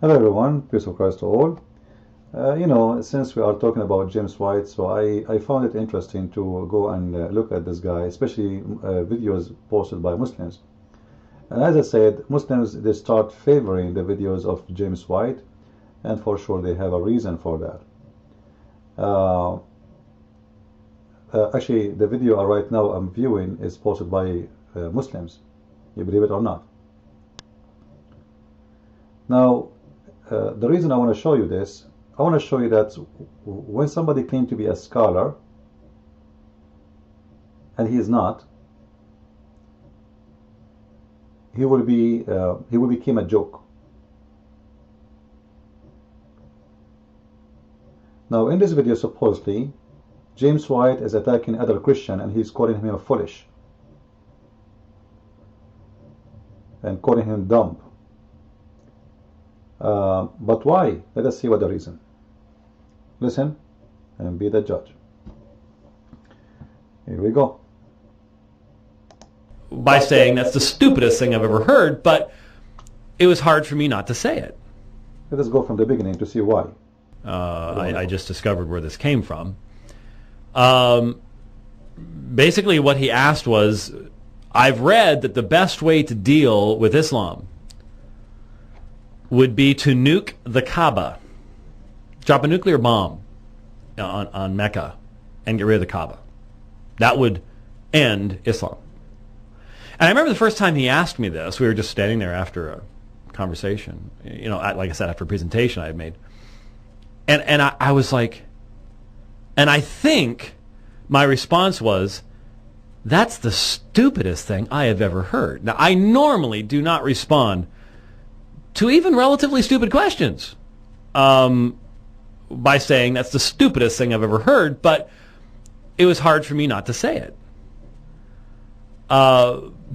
Hello everyone, peace of Christ to all. Since we are talking about James White, so I found it interesting to go and look at this guy, especially videos posted by Muslims. And as I said, Muslims, they start favoring the videos of James White, and for sure they have a reason for that. Actually, the video right now I'm viewing is posted by Muslims, you believe it or not. Now, the reason I want to show you this, I want to show you that when somebody claims to be a scholar and he is not, he will become a joke. Now, in this video, supposedly, James White is attacking other Christian and he's calling him foolish and calling him dumb. But why? Let us see what the reason. Listen and be the judge. Here we go. By saying that's the stupidest thing I've ever heard, but it was hard for me not to say it. Let us go from the beginning to see why. I just discovered where this came from. Basically what he asked was, I've read that the best way to deal with Islam would be to nuke the Kaaba, drop a nuclear bomb on Mecca and get rid of the Kaaba. That would end Islam. And I remember the first time he asked me this, we were just standing there after a conversation, like I said, after a presentation I had made. And I was like, and I think my response was, that's the stupidest thing I have ever heard. Now, I normally do not respond to even relatively stupid questions by saying that's the stupidest thing I've ever heard, but it was hard for me not to say it.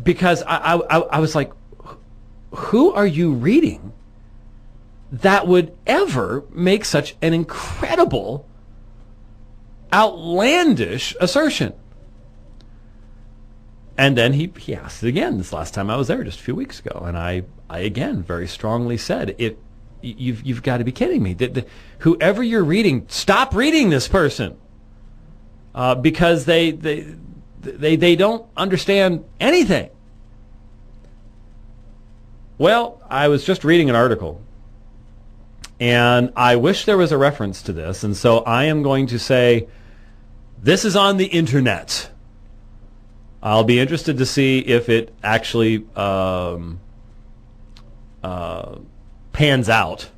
Because I was like, who are you reading that would ever make such an incredible, outlandish assertion? And then he asked it again this last time I was there just a few weeks ago, and I again very strongly said, you've got to be kidding me. Whoever you're reading, stop reading this person, because they don't understand anything. Well, I was just reading an article, and I wish there was a reference to this, and so I am going to say this is on the internet. I'll be interested to see if it actually pans out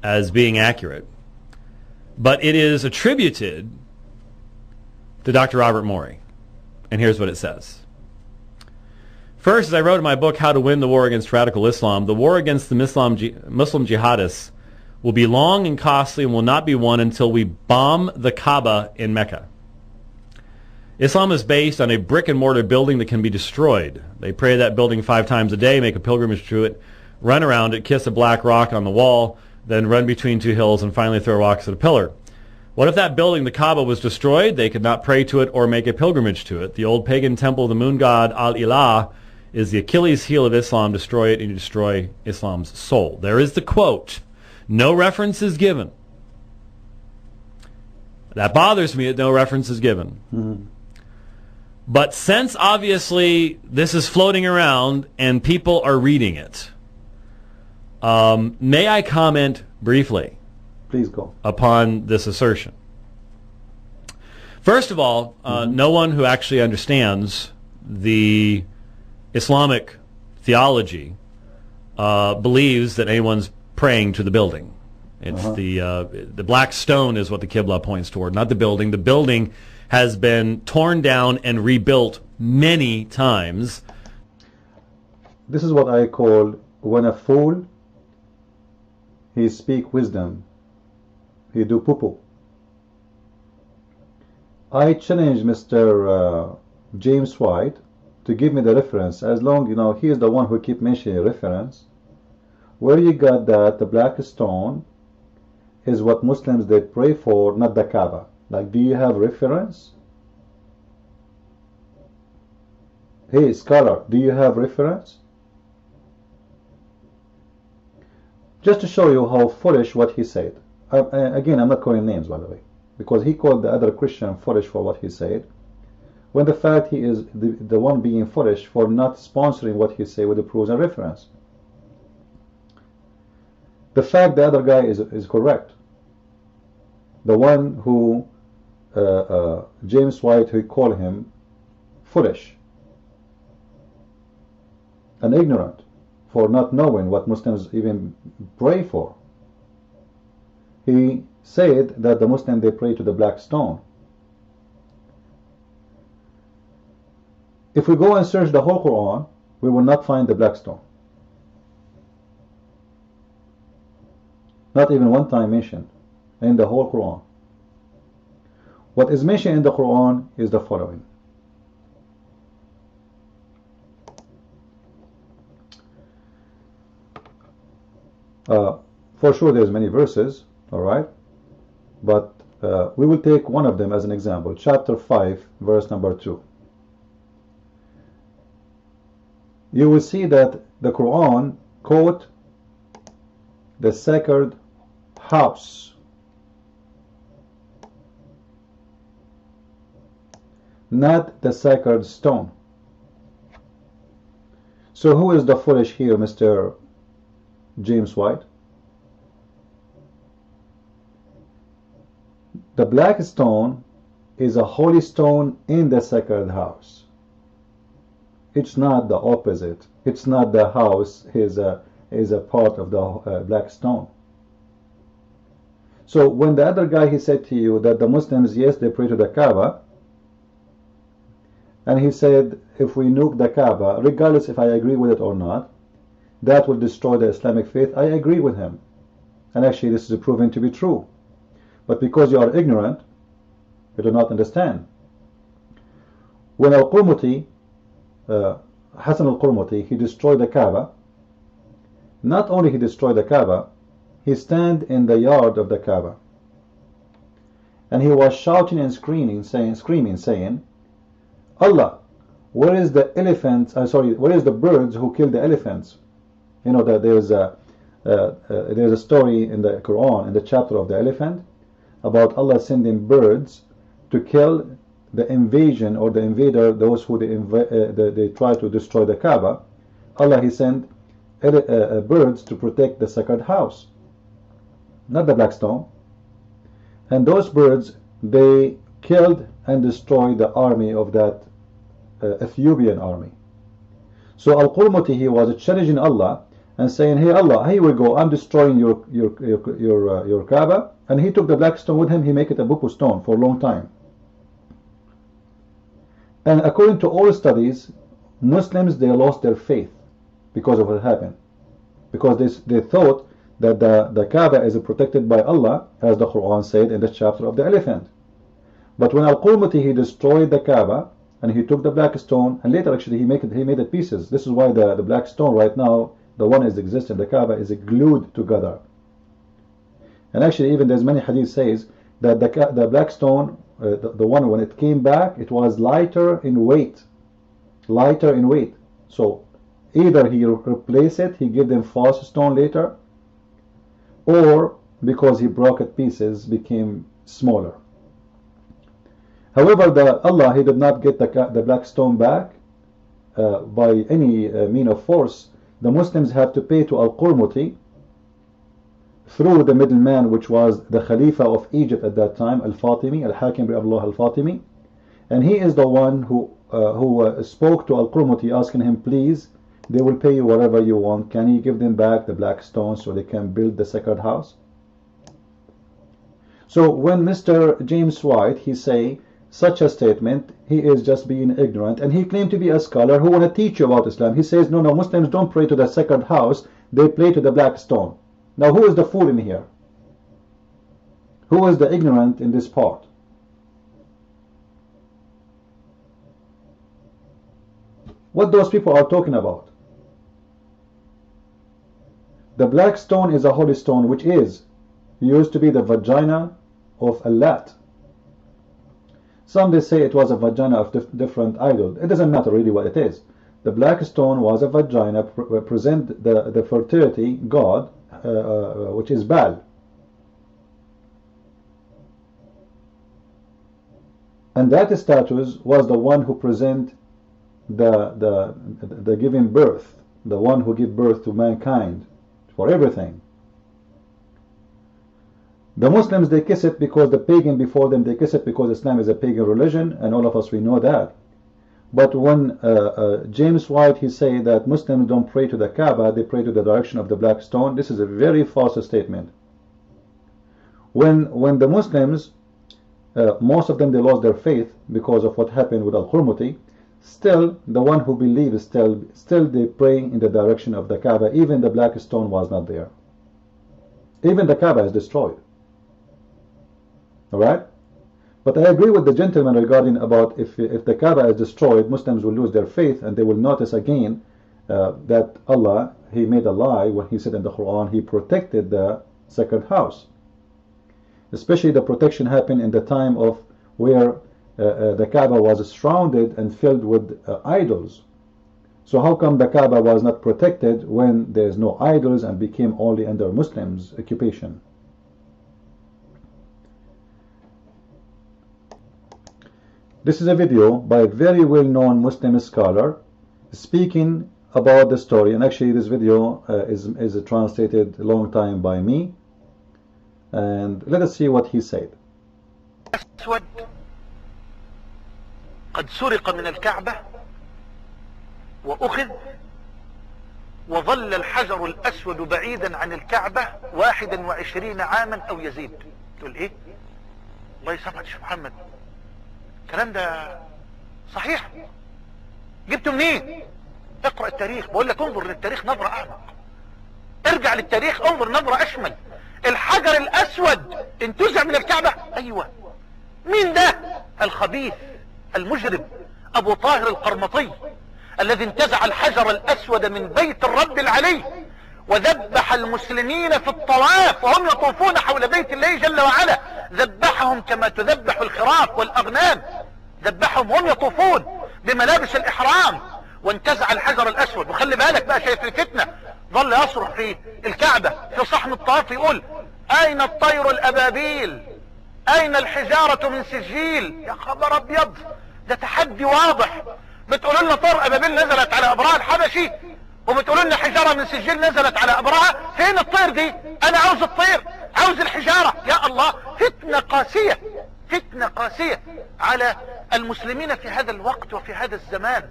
as being accurate. But it is attributed to Dr. Robert Morey. And here's what it says. First, as I wrote in my book, How to Win the War Against Radical Islam, the war against the Muslim jihadists will be long and costly and will not be won until we bomb the Kaaba in Mecca. Islam is based on a brick-and-mortar building that can be destroyed. They pray that building 5 times a day, make a pilgrimage to it, run around it, kiss a black rock on the wall, then run between 2 hills, and finally throw rocks at a pillar. What if that building, the Kaaba, was destroyed? They could not pray to it or make a pilgrimage to it. The old pagan temple of the moon god Al-Ilah is the Achilles heel of Islam. Destroy it and you destroy Islam's soul. There is the quote. No reference is given. That bothers me that no reference is given. Mm-hmm. But since obviously this is floating around and people are reading it, may I comment briefly? Please go. Upon this assertion. First of all, no one who actually understands the Islamic theology believes that anyone's praying to the building. It's the black stone is what the Qibla points toward, not the building. The building has been torn down and rebuilt many times. This is what I call, when a fool, he speak wisdom, he do poo-poo. I challenge Mr. James White to give me the reference, as long, he is the one who keep mentioning reference, where you got that the black stone is what Muslims they pray for, not the Kaaba. Like, do you have reference? Hey, scholar, do you have reference? Just to show you how foolish what he said. Again, I'm not calling names, by the way, because he called the other Christian foolish for what he said, when the fact he is the one being foolish for not sponsoring what he said with the proofs and reference. The fact the other guy is correct. The one who James White, who called him foolish and ignorant for not knowing what Muslims even pray for. He said that the Muslims, they pray to the black stone. If we go and search the whole Qur'an, we will not find the black stone. Not even one time mentioned in the whole Qur'an. What is mentioned in the Qur'an is the following. For sure there's many verses, alright, but we will take one of them as an example. Chapter 5, verse number 2. You will see that the Qur'an quote the sacred house, not the sacred stone. So who is the foolish here, Mr. James White? The black stone is a holy stone in the sacred house. It's not the opposite. It's not the house is a part of the black stone. So when the other guy, he said to you that the Muslims, yes, they pray to the Kaaba, and he said if we nuke the Kaaba, regardless if I agree with it or not, that will destroy the Islamic faith. I agree with him, and actually this is proven to be true. But because you are ignorant, you do not understand. When Al-Qurmuti, Hassan al-Qurmuti, he destroyed the Kaaba, not only he destroyed the Kaaba, he stand in the yard of the Kaaba, and he was shouting and screaming, saying, Allah, where is the elephants? Where is the birds who killed the elephants? You know that there's a story in the Quran, in the chapter of the elephant, about Allah sending birds to kill the invasion or the invader, those who they try to destroy the Kaaba. Allah, he sent birds to protect the sacred house, not the black stone. And those birds, they killed and destroyed the army of that Ethiopian army. So Al-Qurmuti, he was challenging Allah and saying, hey Allah, here we go, I'm destroying your Kaaba. And he took the black stone with him. He made it a buku stone for a long time. And according to all studies, Muslims, they lost their faith because of what happened, because they thought that the Kaaba is protected by Allah, as the Quran said in the chapter of the elephant. But when Al-Qurmuti, he destroyed the Kaaba, and he took the black stone, and later actually he made it pieces. This is why the black stone right now, the one is existing, the Kaaba is glued together. And actually even there's many hadith says that the black stone, the one when it came back, it was lighter in weight. So either he replaced it, he gave them false stone later, or because he broke it pieces, became smaller. However, Allah, he did not get the black stone back by any mean of force. The Muslims have to pay to Al-Qurmuti through the middleman, which was the Khalifa of Egypt at that time, Al-Fatimi, Al-Hakim bi Allah Al-Fatimi, and he is the one who spoke to Al-Qurmuti, asking him, please, they will pay you whatever you want, can you give them back the black stones so they can build the sacred house? So when Mr. James White, he say such a statement, he is just being ignorant, and he claimed to be a scholar who want to teach you about Islam. He says, no, Muslims don't pray to the sacred house, they pray to the black stone. Now who is the fool in here? Who is the ignorant in this part? What those people are talking about? The black stone is a holy stone, which is used to be the vagina of Allat. Some they say it was a vagina of different idols. It doesn't matter really what it is. The black stone was a vagina, represent the fertility god, which is Baal. And that status was the one who present the giving birth, the one who give birth to mankind for everything. The Muslims, they kiss it because the pagan before them, they kiss it because Islam is a pagan religion, and all of us, we know that. But when James White, he say that Muslims don't pray to the Kaaba, they pray to the direction of the black stone, this is a very false statement. When the Muslims, most of them, they lost their faith because of what happened with Al-Hurmuti, still the one who believes, still they pray in the direction of the Kaaba, even the black stone was not there. Even the Kaaba is destroyed. Alright? But I agree with the gentleman regarding about if the Kaaba is destroyed, Muslims will lose their faith, and they will notice again that Allah, He made a lie when He said in the Qur'an, He protected the sacred house. Especially the protection happened in the time of where the Kaaba was surrounded and filled with idols. So how come the Kaaba was not protected when there is no idols and became only under Muslims' occupation? This is a video by a very well-known Muslim scholar speaking about the story, and actually this video is translated a long time by me, and let us see what he said. أسود قد سرق من الكعبة وأخذ وظل الحجر الأسود بعيدا عن الكعبة 21 عاما أو يزيد. تقول إيه؟ الله يسامحك يا محمد، الكلام ده صحيح؟ جبته منين؟ اقرأ التاريخ، بقول لك انظر للتاريخ نظرة أعمق، ارجع للتاريخ انظر نظرة أشمل. الحجر الأسود انتزع من الكعبة، أيوة. مين ده؟ الخبيث المجرم أبو طاهر القرمطي الذي انتزع الحجر الأسود من بيت الرب العلي وذبح المسلمين في الطواف وهم يطوفون حول بيت الله جل وعلا، ذبحهم كما تذبح الخراف والأغنام، ذبحهم وهم يطوفون بملابس الإحرام وانتزع الحجر الأسود. وخلي بالك بقى، شايف الفتنة، ظل يصرخ في الكعبة في صحن الطواف يقول أين الطير الأبابيل؟ أين الحجارة من سجيل؟ يا خبر أبيض، ده تحدي واضح. بتقولوا لنا طير أبابيل نزلت على أبرهة الحبشي، وبتقولوا لنا حجارة من سجيل نزلت على أبرهة. فين الطير دي؟ أنا عاوز الطير، عاوز الحجارة. يا الله، فتنة قاسية، فتنة قاسية على المسلمين في هذا الوقت وفي هذا الزمان.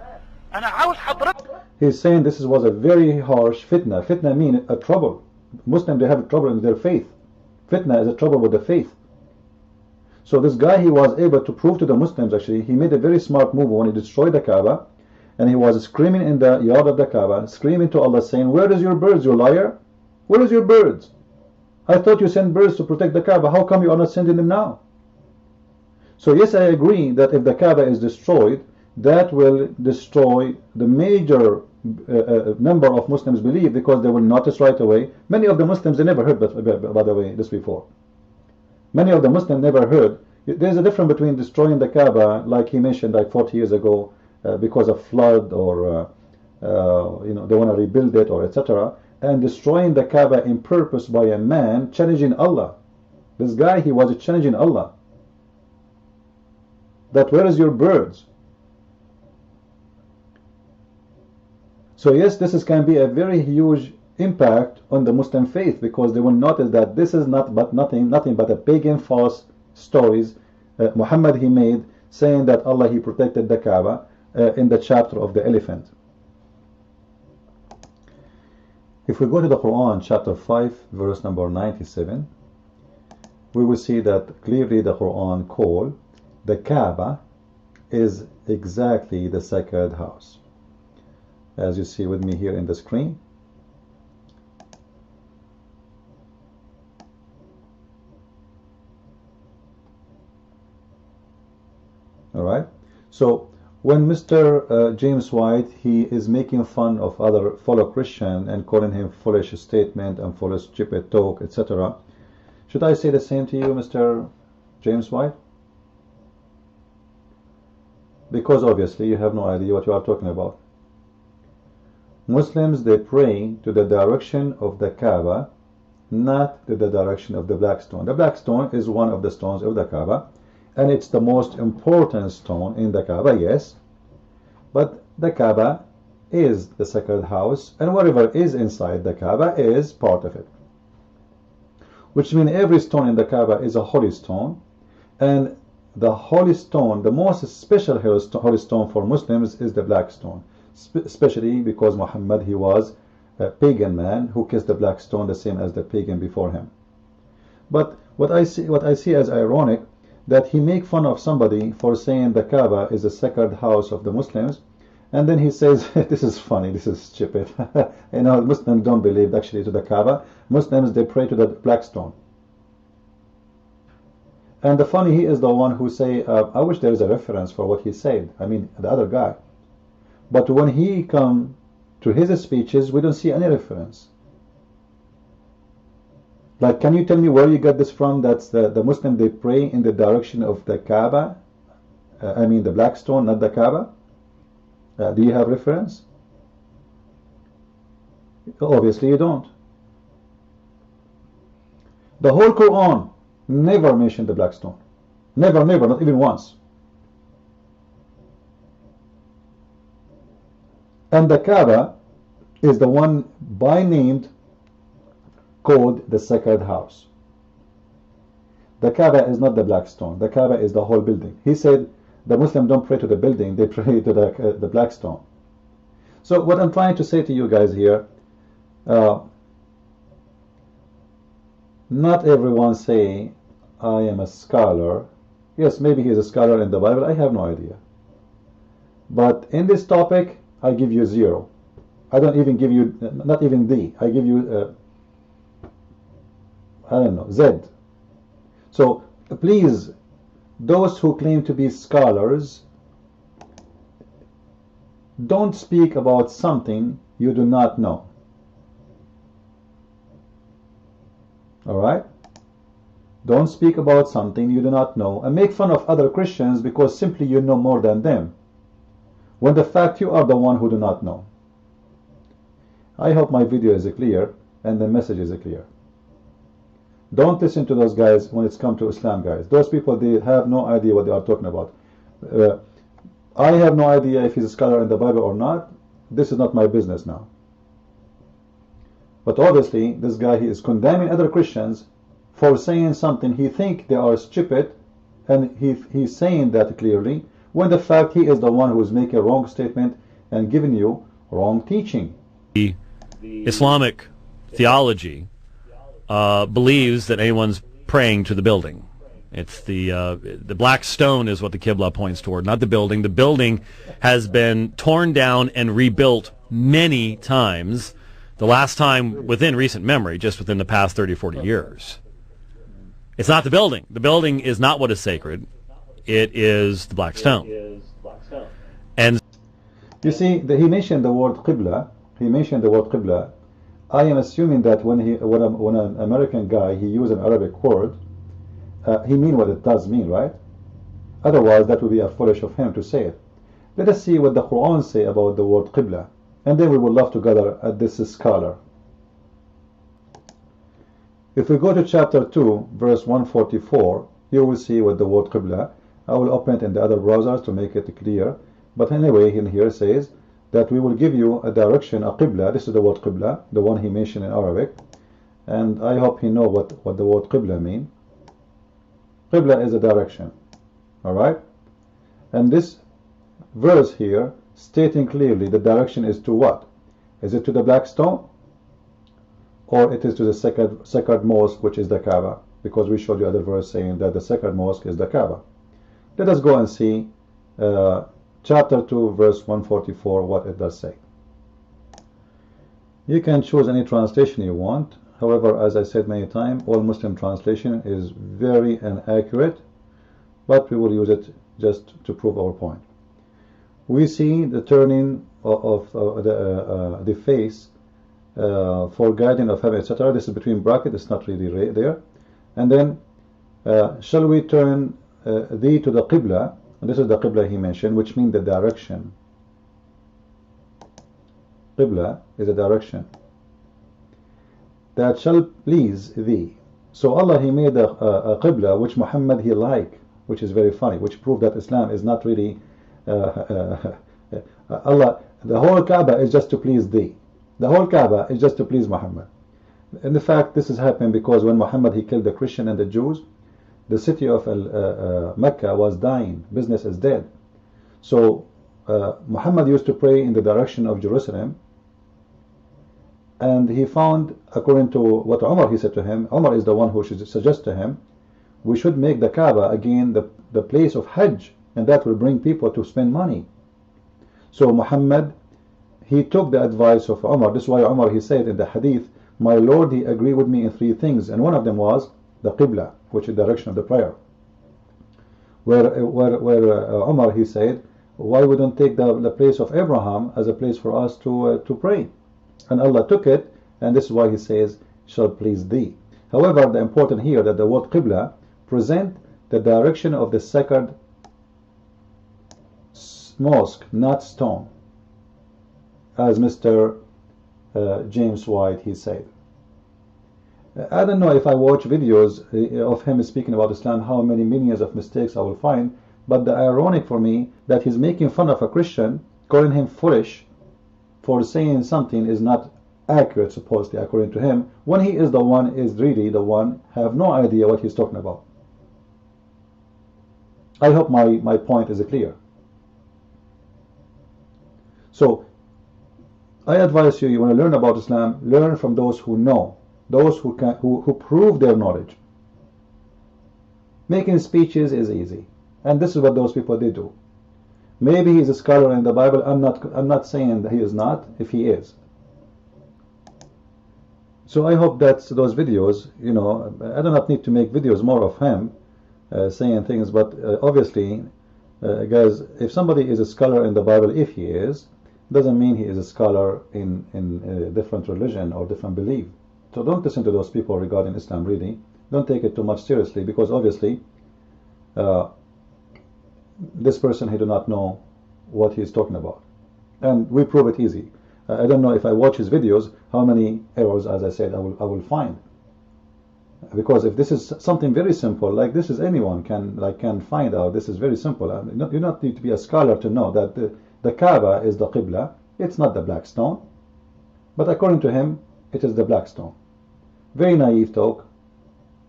أنا عاوز حضرتك. He's saying this was a very harsh fitna. Fitna means a trouble. Muslims, they have a trouble in their faith. Fitna is a trouble with the faith. So this guy, he was able to prove to the Muslims, actually, he made a very smart move when he destroyed the Kaaba, and he was screaming in the yard of the Kaaba, screaming to Allah, saying, where is your birds, you liar? Where is your birds? I thought you sent birds to protect the Kaaba. How come you are not sending them now? So yes, I agree that if the Kaaba is destroyed, that will destroy the major number of Muslims believe, because they will notice right away. Many of the Muslims, they never heard, by the way, this before. Many of the Muslims never heard. There's a difference between destroying the Kaaba, like he mentioned, like 40 years ago, because of flood, or they want to rebuild it, or etc., and destroying the Kaaba in purpose by a man challenging Allah. This guy, he was challenging Allah. That where is your birds? So yes, this can be a very huge impact on the Muslim faith, because they will notice that this is nothing but a pagan false stories Muhammad he made, saying that Allah he protected the Kaaba in the chapter of the elephant. If we go to the Quran, chapter 5, verse number 97, we will see that clearly the Quran call the Kaaba is exactly the sacred house, as you see with me here in the screen. Alright, so when Mr. James White, he is making fun of other fellow Christian and calling him foolish statement and foolish stupid talk, etc., should I say the same to you, Mr. James White? Because obviously you have no idea what you are talking about. Muslims, they pray to the direction of the Kaaba not to the direction of the black stone. The black stone is one of the stones of the Kaaba, and it's the most important stone in the Kaaba, yes. But the Kaaba is the sacred house, and whatever is inside the Kaaba is part of it. Which means every stone in the Kaaba is a holy stone, and the holy stone, the most special holy stone for Muslims is the black stone, especially because Muhammad, he was a pagan man who kissed the black stone the same as the pagan before him. But what I see as ironic, that he make fun of somebody for saying the Kaaba is a sacred house of the Muslims, and then he says, this is funny, this is stupid. You know, Muslims don't believe actually to the Kaaba. Muslims, they pray to the black stone. And the funny, he is the one who say, I wish there is a reference for what he said. I mean, the other guy. But when he come to his speeches, we don't see any reference. Like, can you tell me where you got this from? That's the Muslim, they pray in the direction of the Kaaba. I mean, the black stone, not the Kaaba. Do you have reference? Obviously you don't. The whole Qur'an never mentioned the black stone. Never, never, not even once. And the Kaaba is the one by name called the sacred house. The Kaaba is not the black stone. The Kaaba is the whole building. He said the Muslims don't pray to the building, they pray to the black stone. So what I'm trying to say to you guys here, not everyone say, I am a scholar. Yes, maybe he's a scholar in the Bible, I have no idea. But in this topic, I give you 0. I don't even give you, not even D, I give you, I don't know, Z. So please, those who claim to be scholars, don't speak about something you do not know. Alright? Don't speak about something you do not know and make fun of other Christians because simply you know more than them, when the fact you are the one who do not know. I hope my video is clear and the message is clear. Don't listen to those guys when it's come to Islam, guys. Those people, they have no idea what they are talking about. I have no idea if he's a scholar in the Bible or not. This is not my business now. But obviously, this guy, he is condemning other Christians for saying something he think they are stupid, and he's saying that clearly, when the fact he is the one who is making a wrong statement and giving you wrong teaching. The Islamic theology believes that anyone's praying to the building. It's the black stone is what the Qibla points toward, not the building. The building has been torn down and rebuilt many times, the last time within recent memory, just within the past 30 or 40 years. It's not the building. The building is not what is sacred. It is the black stone. And you see, he mentioned the word Qibla. He mentioned the word Qibla. I am assuming that when an American guy, he used an Arabic word, he mean what it does mean, right? Otherwise, that would be foolish of him to say it. Let us see what the Qur'an say about the word Qibla, and then we will love to gather at this scholar. If we go to chapter 2, verse 144, you will see what the word Qibla. I will open it in the other browsers to make it clear. But anyway, in here says that we will give you a direction, a Qibla. This is the word Qibla, the one he mentioned in Arabic. And I hope he know what the word Qibla mean. Qibla is a direction. Alright? And this verse here, stating clearly the direction is to what? Is it to the black stone? Or it is to the sacred mosque, which is the Kaaba? Because we showed you other verse saying that the sacred mosque is the Kaaba. Let us go and see chapter 2, verse 144, what it does say. You can choose any translation you want. However, as I said many times, all Muslim translation is very inaccurate, but we will use it just to prove our point. We see the turning of the face for guiding of heaven, etc. This is between brackets, it's not really there. And then, shall we turn thee to the Qibla? And this is the Qibla he mentioned, which means the direction. Qibla is a direction. that shall please thee. So Allah, He made a Qibla which Muhammad he liked, which is very funny, which proved that Islam is not really Allah, the whole Kaaba is just to please thee. The whole Kaaba is just to please Muhammad. And in fact, this is happening because when Muhammad he killed the Christian and the Jews, the city of Mecca was dying. Business is dead. So Muhammad used to pray in the direction of Jerusalem, and he found, according to what Umar he said to him, Umar is the one who should suggest to him, we should make the Kaaba again the place of Hajj, and that will bring people to spend money. So Muhammad, he took the advice of Umar. This is why Umar he said in the hadith, my Lord, he agreed with me in 3 things, and one of them was the Qibla, which is the direction of the prayer. Where Umar he said, why we don't take the place of Abraham as a place for us to pray? And Allah took it, and this is why he says, shall please thee. However, the important here that the word Qibla present the direction of the sacred mosque, not stone, as Mr. James White he said. I don't know if I watch videos of him speaking about Islam, how many millions of mistakes I will find, but the ironic for me that he's making fun of a Christian, calling him foolish for saying something is not accurate, supposedly, according to him, when he is really the one, have no idea what he's talking about. I hope my point is clear. So, I advise you want to learn about Islam, learn from those who know, those who prove their knowledge. Making speeches is easy, and this is what those people they do. Maybe he's a scholar in the Bible. I'm not saying that he is not, if he is. So I hope that those videos, I do not need to make videos more of him saying things, but obviously, guys, if somebody is a scholar in the Bible, if he is, doesn't mean he is a scholar in a different religion or different belief. So don't listen to those people regarding Islam, really. Don't take it too much seriously, because obviously this person, he do not know what he is talking about. And we prove it easy. I don't know if I watch his videos, how many errors, as I said, I will find. Because if this is something very simple, like this is anyone can find out, this is very simple. You not need to be a scholar to know that the Kaaba is the Qibla. It's not the black stone. But according to him, it is the black stone. Very naive talk.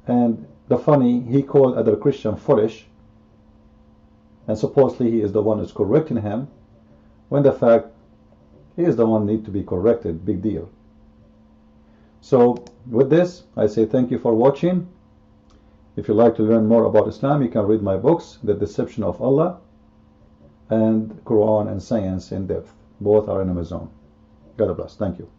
And the funny, he called other Christian foolish, and supposedly he is the one who's correcting him, when the fact he is the one need to be corrected. Big deal. So with this, I say thank you for watching. If you like to learn more about Islam, you can read my books, The Deception of Allah and Qur'an and Science in Depth. Both are in Amazon. God bless. Thank you.